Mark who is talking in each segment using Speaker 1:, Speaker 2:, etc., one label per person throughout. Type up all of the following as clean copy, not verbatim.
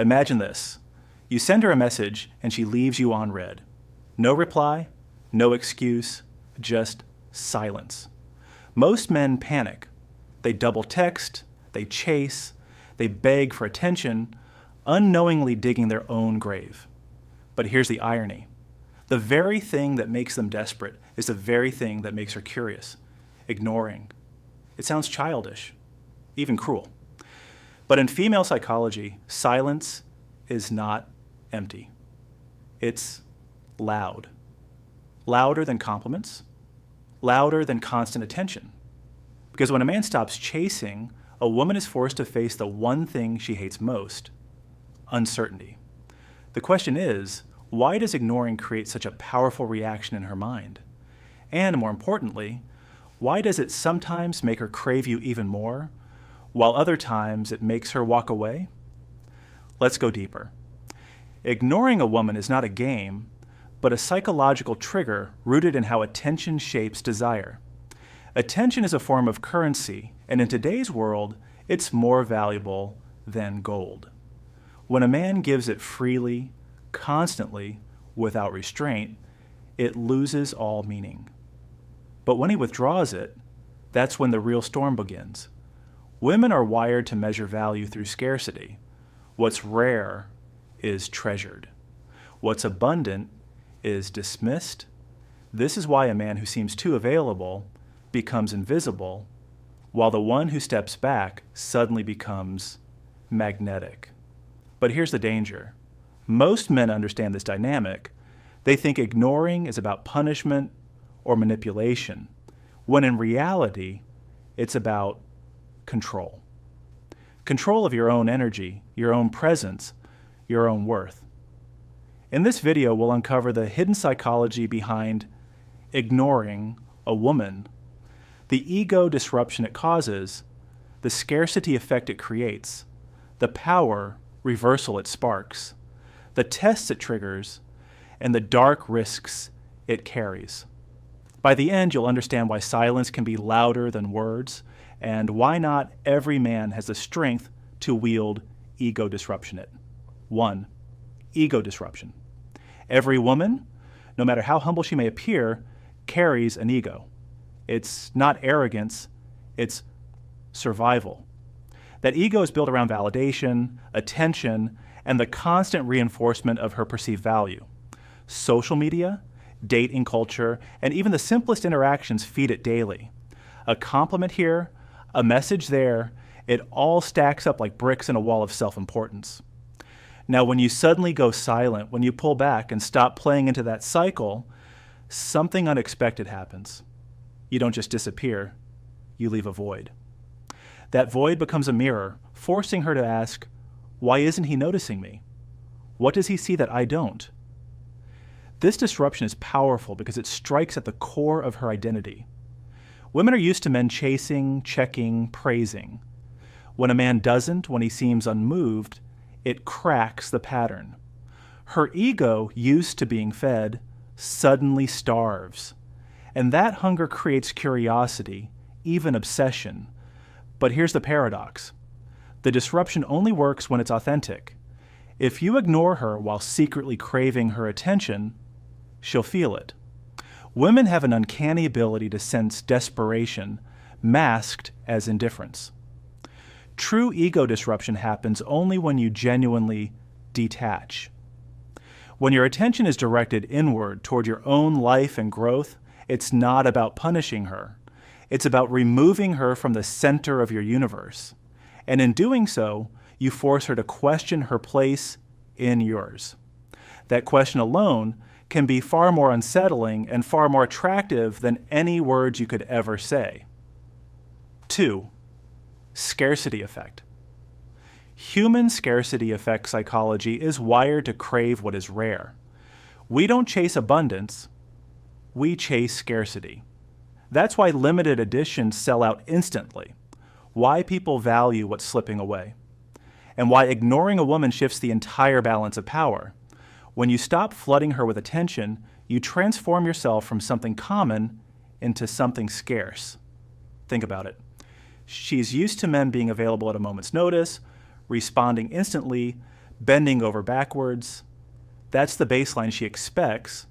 Speaker 1: Imagine this. You send her a message and she leaves you on read. No reply, no excuse, just silence. Most men panic. They double text, they chase, they beg for attention, unknowingly digging their own grave. But here's the irony. The very thing that makes them desperate is the very thing that makes her curious, ignoring. It sounds childish, even cruel. But in female psychology, silence is not empty. It's loud. Louder than compliments, louder than constant attention. Because when a man stops chasing, a woman is forced to face the one thing she hates most, uncertainty. The question is, why does ignoring create such a powerful reaction in her mind? And more importantly, why does it sometimes make her crave you even more, while other times it makes her walk away? Let's go deeper. Ignoring a woman is not a game, but a psychological trigger rooted in how attention shapes desire. Attention is a form of currency, and in today's world, it's more valuable than gold. When a man gives it freely, constantly, without restraint, it loses all meaning. But when he withdraws it, that's when the real storm begins. Women are wired to measure value through scarcity. What's rare is treasured. What's abundant is dismissed. This is why a man who seems too available becomes invisible, while the one who steps back suddenly becomes magnetic. But here's the danger. Most men understand this dynamic. They think ignoring is about punishment or manipulation, when in reality, it's about control. Control of your own energy, your own presence, your own worth. In this video, we'll uncover the hidden psychology behind ignoring a woman, the ego disruption it causes, the scarcity effect it creates, the power reversal it sparks, the tests it triggers, and the dark risks it carries. By the end, you'll understand why silence can be louder than words, and why not every man has the strength to wield ego disruption it. 1. Ego disruption. Every woman, no matter how humble she may appear, carries an ego. It's not arrogance, it's survival. That ego is built around validation, attention, and the constant reinforcement of her perceived value. Social media, dating culture, and even the simplest interactions feed it daily. A compliment here, a message there, it all stacks up like bricks in a wall of self-importance. Now, when you suddenly go silent, when you pull back and stop playing into that cycle, something unexpected happens. You don't just disappear, you leave a void. That void becomes a mirror, forcing her to ask, why isn't he noticing me? What does he see that I don't? This disruption is powerful because it strikes at the core of her identity. Women are used to men chasing, checking, praising. When a man doesn't, when he seems unmoved, it cracks the pattern. Her ego, used to being fed, suddenly starves. And that hunger creates curiosity, even obsession. But here's the paradox. The disruption only works when it's authentic. If you ignore her while secretly craving her attention, she'll feel it. Women have an uncanny ability to sense desperation, masked as indifference. True ego disruption happens only when you genuinely detach. When your attention is directed inward toward your own life and growth, it's not about punishing her. It's about removing her from the center of your universe. And in doing so, you force her to question her place in yours. That question alone can be far more unsettling and far more attractive than any words you could ever say. 2. Scarcity effect. Human scarcity effect psychology is wired to crave what is rare. We don't chase abundance, we chase scarcity. That's why limited editions sell out instantly, why people value what's slipping away, and why ignoring a woman shifts the entire balance of power. When you stop flooding her with attention, you transform yourself from something common into something scarce. Think about it. She's used to men being available at a moment's notice, responding instantly, bending over backwards. That's the baseline she expects,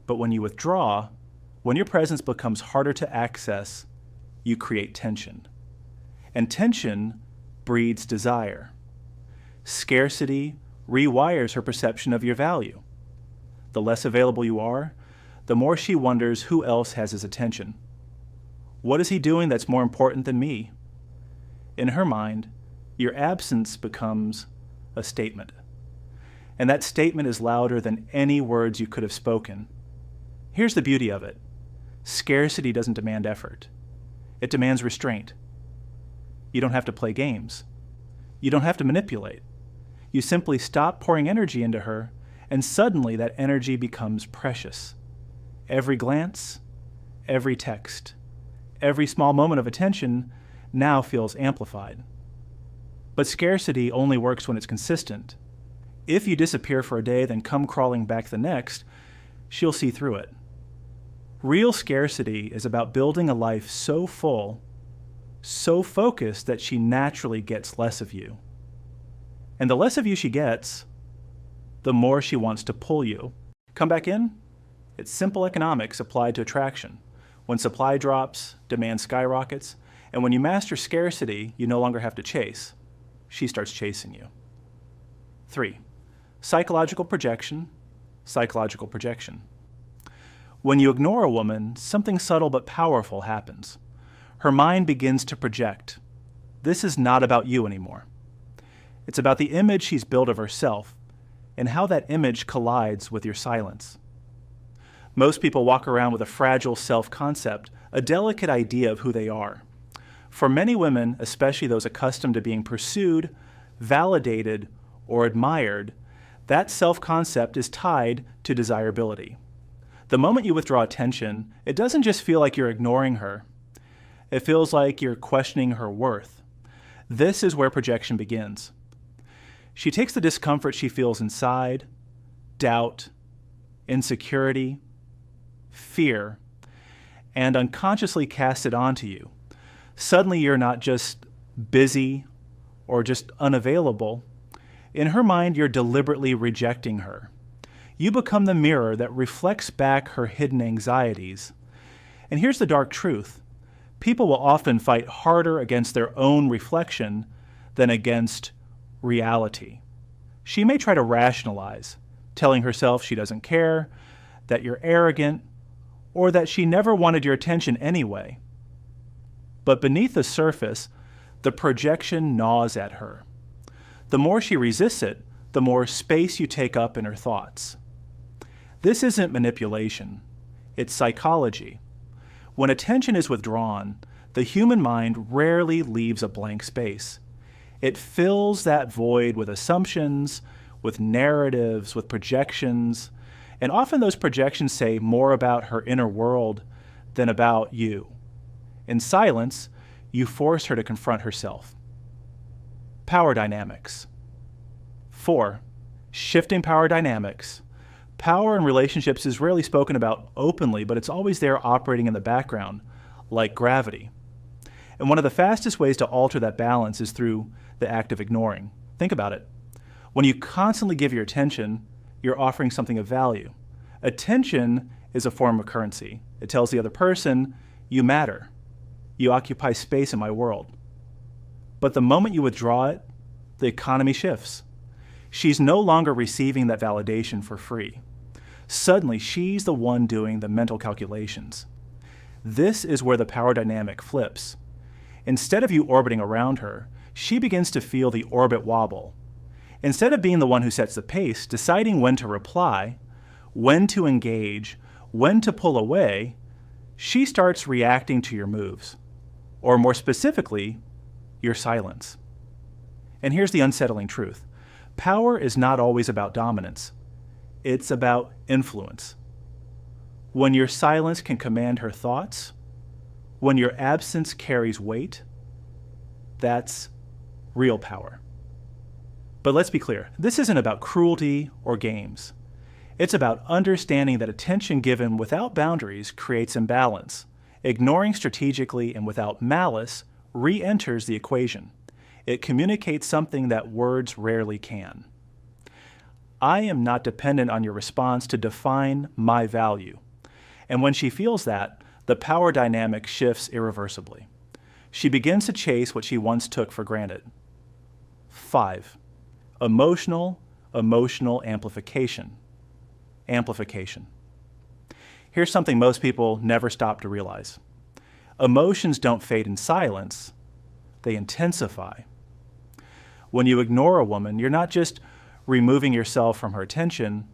Speaker 1: but when you withdraw, when your presence becomes harder to access, you create tension. And tension breeds desire. Scarcity rewires her perception of your value. The less available you are, the more she wonders who else has his attention. What is he doing that's more important than me? In her mind, your absence becomes a statement. And that statement is louder than any words you could have spoken. Here's the beauty of it. Scarcity doesn't demand effort. It demands restraint. You don't have to play games. You don't have to manipulate. You simply stop pouring energy into her, and suddenly that energy becomes precious. Every glance, every text, every small moment of attention now feels amplified. But scarcity only works when it's consistent. If you disappear for a day, then come crawling back the next, she'll see through it. Real scarcity is about building a life so full, so focused that she naturally gets less of you. And the less of you she gets, the more she wants to pull you. Come back in? It's simple economics applied to attraction. When supply drops, demand skyrockets, and when you master scarcity, you no longer have to chase. She starts chasing you. 3. Psychological projection, psychological projection. When you ignore a woman, something subtle but powerful happens. Her mind begins to project. This is not about you anymore. It's about the image she's built of herself and how that image collides with your silence. Most people walk around with a fragile self-concept, a delicate idea of who they are. For many women, especially those accustomed to being pursued, validated, or admired, that self-concept is tied to desirability. The moment you withdraw attention, it doesn't just feel like you're ignoring her. It feels like you're questioning her worth. This is where projection begins. She takes the discomfort she feels inside, doubt, insecurity, fear, and unconsciously casts it onto you. Suddenly you're not just busy or just unavailable. In her mind, you're deliberately rejecting her. You become the mirror that reflects back her hidden anxieties. And here's the dark truth. People will often fight harder against their own reflection than against reality. She may try to rationalize, telling herself she doesn't care, that you're arrogant, or that she never wanted your attention anyway. But beneath the surface, the projection gnaws at her. The more she resists it, the more space you take up in her thoughts. This isn't manipulation. It's psychology. When attention is withdrawn, the human mind rarely leaves a blank space. It fills that void with assumptions, with narratives, with projections, and often those projections say more about her inner world than about you. In silence, you force her to confront herself. Power dynamics. 4. Shifting power dynamics. Power in relationships is rarely spoken about openly, but it's always there operating in the background, like gravity. And one of the fastest ways to alter that balance is through the act of ignoring. Think about it. When you constantly give your attention, you're offering something of value. Attention is a form of currency. It tells the other person, you matter. You occupy space in my world. But the moment you withdraw it, the economy shifts. She's no longer receiving that validation for free. Suddenly, she's the one doing the mental calculations. This is where the power dynamic flips. Instead of you orbiting around her, she begins to feel the orbit wobble. Instead of being the one who sets the pace, deciding when to reply, when to engage, when to pull away, she starts reacting to your moves, or more specifically, your silence. And here's the unsettling truth. Power is not always about dominance. It's about influence. When your silence can command her thoughts, when your absence carries weight, that's real power. But let's be clear, this isn't about cruelty or games. It's about understanding that attention given without boundaries creates imbalance. Ignoring strategically and without malice re-enters the equation. It communicates something that words rarely can. I am not dependent on your response to define my value. And when she feels that, the power dynamic shifts irreversibly. She begins to chase what she once took for granted. 5. Emotional amplification. Amplification. Here's something most people never stop to realize. Emotions don't fade in silence, they intensify. When you ignore a woman, you're not just removing yourself from her attention,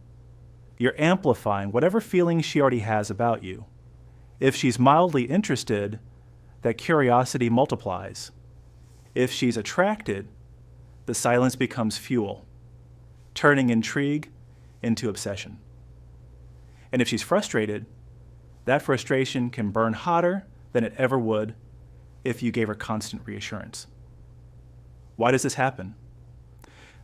Speaker 1: you're amplifying whatever feelings she already has about you. If she's mildly interested, that curiosity multiplies. If she's attracted, the silence becomes fuel, turning intrigue into obsession. And if she's frustrated, that frustration can burn hotter than it ever would if you gave her constant reassurance. Why does this happen?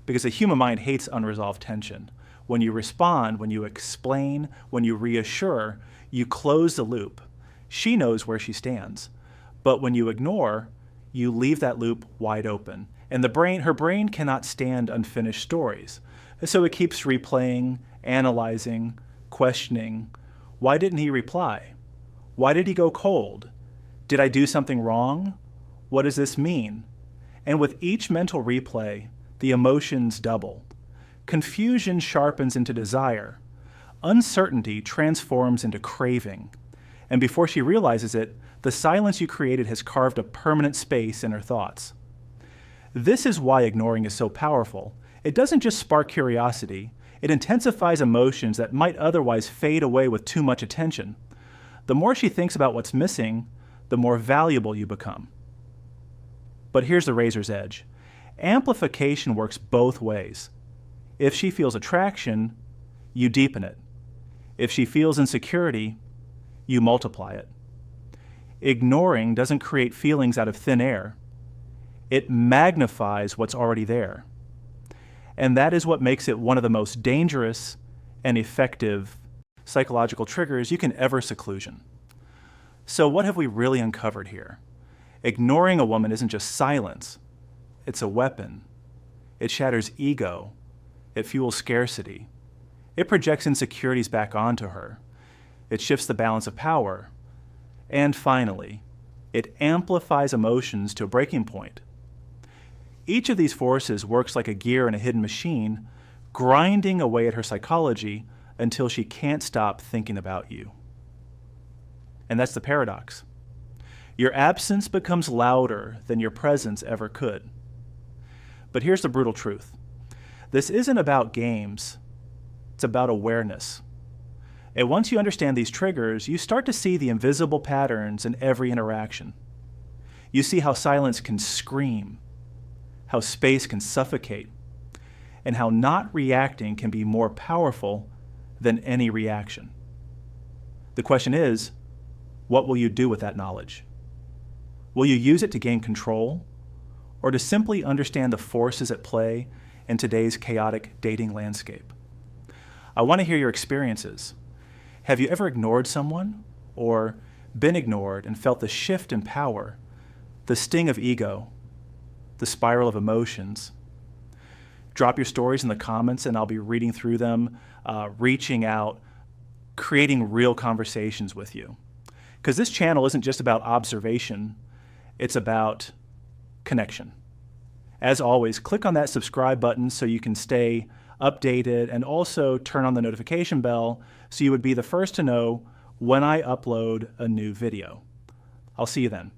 Speaker 1: Because the human mind hates unresolved tension. When you respond, when you explain, when you reassure, you close the loop. She knows where she stands. But when you ignore, you leave that loop wide open. And her brain cannot stand unfinished stories. So it keeps replaying, analyzing, questioning. Why didn't he reply? Why did he go cold? Did I do something wrong? What does this mean? And with each mental replay, the emotions double. Confusion sharpens into desire. Uncertainty transforms into craving. And before she realizes it, the silence you created has carved a permanent space in her thoughts. This is why ignoring is so powerful. It doesn't just spark curiosity, it intensifies emotions that might otherwise fade away with too much attention. The more she thinks about what's missing, the more valuable you become. But here's the razor's edge. Amplification works both ways. If she feels attraction, you deepen it. If she feels insecurity, you multiply it. Ignoring doesn't create feelings out of thin air. It magnifies what's already there. And that is what makes it one of the most dangerous and effective psychological triggers you can ever seclusion. So what have we really uncovered here? Ignoring a woman isn't just silence. It's a weapon. It shatters ego. It fuels scarcity. It projects insecurities back onto her. It shifts the balance of power. And finally, it amplifies emotions to a breaking point. Each of these forces works like a gear in a hidden machine, grinding away at her psychology until she can't stop thinking about you. And that's the paradox. Your absence becomes louder than your presence ever could. But here's the brutal truth. This isn't about games. It's about awareness. And once you understand these triggers, you start to see the invisible patterns in every interaction. You see how silence can scream, how space can suffocate, and how not reacting can be more powerful than any reaction. The question is, what will you do with that knowledge? Will you use it to gain control, or to simply understand the forces at play in today's chaotic dating landscape? I want to hear your experiences. Have you ever ignored someone, or been ignored and felt the shift in power, the sting of ego, the spiral of emotions? Drop your stories in the comments and I'll be reading through them, reaching out, creating real conversations with you. Because this channel isn't just about observation, it's about connection. As always, click on that subscribe button so you can stay updated, and also turn on the notification bell so you would be the first to know when I upload a new video. I'll see you then.